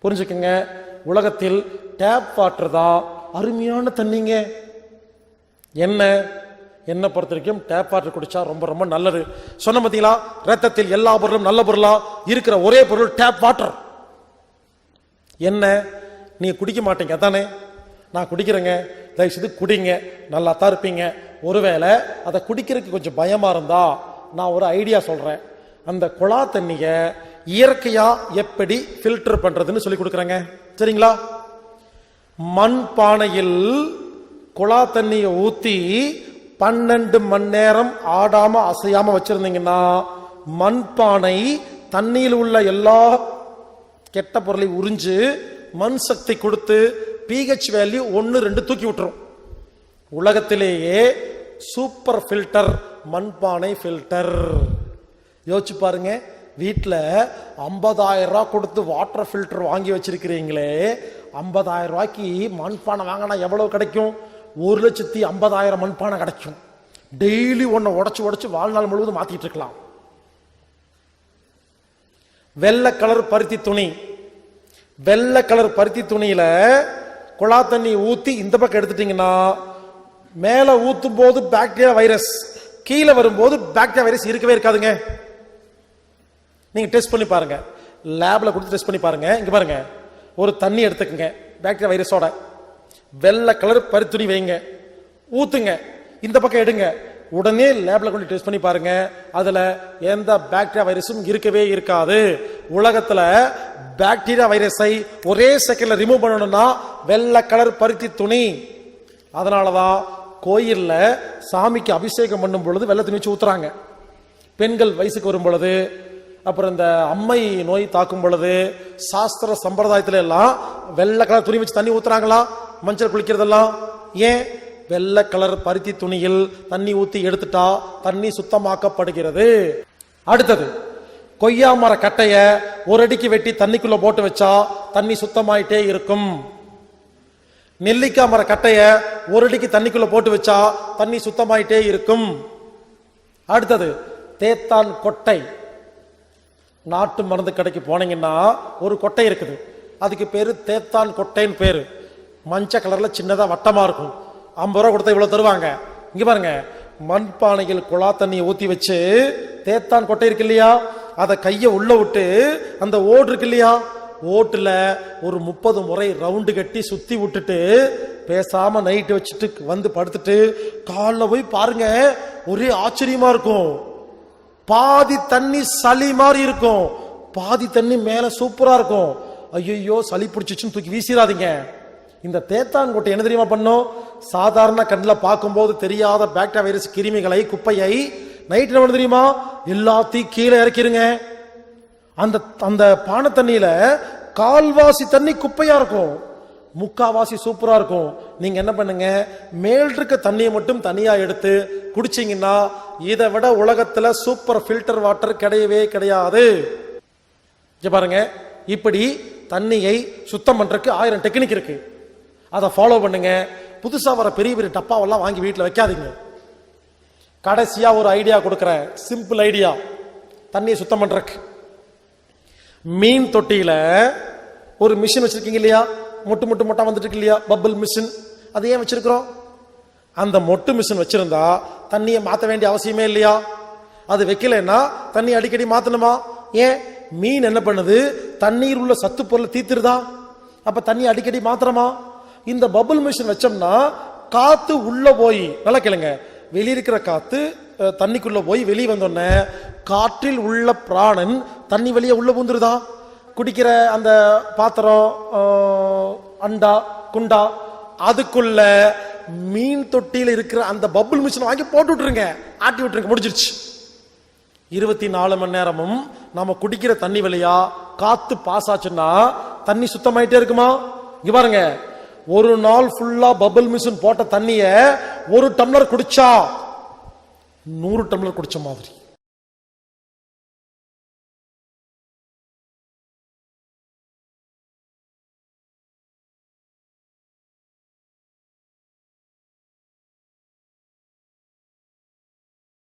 புரிஞ்சுக்கங்க, உலகத்தில் tap water தான் அருமையான தண்ணிங்க. என்ன பொறுத்த வரைக்கும் டேப் வாட்டர் குடிச்சா ரொம்ப ரொம்ப நல்லது. சொன்ன பார்த்தீங்களா, ரத்தத்தில் எல்லா பொருளும் நல்ல பொருளா இருக்கிற ஒரே பொருள் டேப் வாட்டர். என்ன நீங்க குடிக்க மாட்டீங்க தானே? நான் குடிக்கிறேங்க, தயவுசெய்து குடிங்க, நல்லா தான் இருப்பீங்க. ஒருவேளை அதை குடிக்கிறதுக்கு கொஞ்சம் பயமா இருந்தா நான் ஒரு ஐடியா சொல்றேன். அந்த குழா தண்ணிய இயற்கையா எப்படி ஃபில்டர் பண்றதுன்னு சொல்லி கொடுக்குறேங்க. சரிங்களா? மண் பானையில் குழா தண்ணியை ஊத்தி 12 மணி நேரம் ஆடாம அசையாம வச்சிருந்தீங்கன்னா மண் பானை தண்ணியில் உள்ள எல்லா கெட்ட பொருளை உறிஞ்சு மண் சக்தி கொடுத்து pH வேல்யூ 1-2 தூக்கி விட்டுரும். உலகத்திலேயே சூப்பர் ஃபில்டர் மண்பானை ஃபில்டர். யோசிச்சு பாருங்க, வீட்டில் 50,000 ரூபாய் கொடுத்து வாட்டர் ஃபில்டர் வாங்கி வச்சிருக்கிறீங்களே, 50,000 ரூபாய்க்கு மண்பானை வாங்கினா எவ்வளவு கிடைக்கும்? 1,50,000 மண்பானை கிடைக்கும். டெய்லி ஒன்றை உடைச்சு வாழ்நாள் முழுவதும் மாத்திட்டு இருக்கலாம். வெள்ளை கலர் பருத்தி துணி, வெள்ளை கலர் பருத்தி துணியில குழா தண்ணி ஊத்தி இந்த பக்கம் எடுத்துட்டீங்கன்னா மேல ஊத்தும் போது பாக்டீரியா வைரஸ், கீழே வரும்போது பாக்டீரியா வைரஸ் இருக்கவே இருக்காதுங்க. நீங்க டெஸ்ட் பண்ணி பாருங்க, லேப்ல கொடுத்து டெஸ்ட் பண்ணி பாருங்க. இங்க பாருங்க, ஒரு தண்ணி எடுத்துக்கங்க பாக்டீரியா வைரஸோட, வெள்ளை கலர் பருத்தி துணி வைங்க, ஊத்துங்க, இந்த பக்கம் எடுங்க, உடனே லேப்ல கொண்டு டெஸ்ட் பண்ணி பாருங்க, அதுல எந்த பாக்டீரியா வைரஸும் இருக்கவே இருக்காது. உலகத்துல பாக்டீரியா வைரஸை ஒரே செகண்ட்ல ரிமூவ் பண்ணணும்னா வெள்ளை கலர் பருத்தி துணி. அதனாலதான் கோயில்ல சாமிக்கு அபிஷேகம் பண்ணும் பொழுது வெள்ளை துணி வச்சு ஊத்துறாங்க. பெண்கள் வயசுக்கு வரும் பொழுது, அப்புறம் இந்த அம்மை நோய் தாக்கும் பொழுது, சாஸ்திர சம்பிரதாயத்துல எல்லாம் வெள்ளை கலர் துணி வச்சு தண்ணி ஊத்துறாங்களா? மஞ்சள் குளிக்கிறதெல்லாம் ஏன்? வெள்ளை கலர் பருத்தி துணியில் தண்ணி ஊத்தி எடுத்துட்டா தண்ணி சுத்தமாக்கப்படுகிறது. அடுத்தது, கொய்யா மர கட்டைய ஒரு அடிக்கு வெட்டி தண்ணிக்குள்ள போட்டு வச்சா தண்ணி சுத்தமாயிட்டே இருக்கும். நெல்லிக்காய் மர கட்டைய ஒரு அடிக்கு தண்ணிக்குள்ள போட்டு வச்சா தண்ணி சுத்தமாயிட்டே இருக்கும். அடுத்தது, தேத்தான் கொட்டை. நாட்டு மருந்து கடைக்கு போனீங்கன்னா ஒரு கொட்டை இருக்குது, அதுக்கு பேரு தேத்தான் கொட்டைன்னு பேரு. மஞ்சள் கலர்ல சின்னதா வட்டமா இருக்கும். 50 ரூபா கொடுத்தா இவ்வளவு தருவாங்க. இங்க பாருங்க, மண்பானையில் குழா தண்ணியை ஊத்தி வச்சு தேத்தான் கொட்டை இருக்கு இல்லையா, அதை கைய உள்ள விட்டு அந்த ஓடு இருக்கு இல்லையா, ஓட்டுல ஒரு 30 முறை ரவுண்டு கட்டி சுத்தி விட்டுட்டு பேசாம நைட்டு வச்சுட்டு வந்து படுத்துட்டு காலைல போய் பாருங்க, ஒரே ஆச்சரியமா இருக்கும். பாதி தண்ணி சளி மாதிரி இருக்கும், பாதி தண்ணி மேல சூப்பரா இருக்கும். ஐயோ சளி பிடிச்சிச்சுன்னு தூக்கி வீசிடாதீங்க. இந்த தேத்தான் கொட்டை என்ன தெரியுமா பண்ணும்? சாதாரண கண்ணில் பார்க்கும்போது தெரியாத பாக்டீரியா வைரஸ் கிருமிகளை, குப்பையை நைட் என்ன தெரியுமா, எல்லாத்தையும் கீழே இறக்கிருங்க. அந்த அந்த பானை தண்ணியில கால்வாசி தண்ணி குப்பையா இருக்கும், முக்காவாசி சூப்பரா இருக்கும். நீங்க என்ன பண்ணுங்க, மேல் இருக்க தண்ணியை மட்டும் தனியா எடுத்து குடிச்சீங்கன்னா இதை விட உலகத்துல சூப்பர் ஃபில்டர் வாட்டர் கிடையவே கிடையாது. பாருங்க, இப்படி தண்ணியை சுத்தம் பண்றதுக்கு 1000 டெக்னிக் இருக்கு. அதை ஃபாலோ பண்ணுங்க. புதுசா வர பெரிய பெரிய டப்பாவெல்லாம் வாங்கி வீட்டில் வைக்காதீங்க. கடைசியா ஒரு ஐடியா கொடுக்குறேன், சிம்பிள் ஐடியா தண்ணியை சுத்தம் பண்றதுக்கு. மீன் தொட்டியில ஒரு மிஷின் வச்சிருக்கீங்க இல்லையா, மொட்டா வந்துட்டு இருக்கு இல்லையா, பபிள் மிஷின். அது ஏன் வச்சிருக்கிறோம்? அந்த மொட்டு மிஷின் வச்சிருந்தா தண்ணியை மாற்ற வேண்டிய அவசியமே இல்லையா? அது வைக்கலன்னா தண்ணி அடிக்கடி மாத்தணுமா? ஏன்? மீன் என்ன பண்ணுது, தண்ணீர் உள்ள சத்து பொருளை தீத்துருதா, அப்ப தண்ணி அடிக்கடி மாத்திரமா? இந்த பபிள் மிஷின் வச்சோம்னா காத்து உள்ள போய், நல்லா கேளுங்க, வெளியிருக்கிற காத்து தண்ணிக்குள்ள போய் வெளியே வந்தோடனே காற்றில் உள்ள பிராணன் தண்ணி வெளியே உள்ள பூந்துருதா. குடிக்கிற அந்த பாத்திரம், அண்டா, குண்டா, அதுக்குள்ள மீன் தொட்டியில் இருக்கிற அந்த பபிள் மிஷின் வாங்கி போட்டு விட்டுருங்க, ஆட்டி விட்டுருங்க, முடிஞ்சிருச்சு. 24 மணி நேரமும் நாம குடிக்கிற தண்ணி வழியா காத்து பாஸ் ஆச்சுன்னா தண்ணி சுத்தமாயிட்டே இருக்குமா? இங்க பாருங்க, ஒரு நாள் ஃபுல்லா பபிள் மிஷின் போட்ட தண்ணிய 1 டம்ளர் குடிச்சா 100 டம்ளர் குடிச்ச மாதிரி.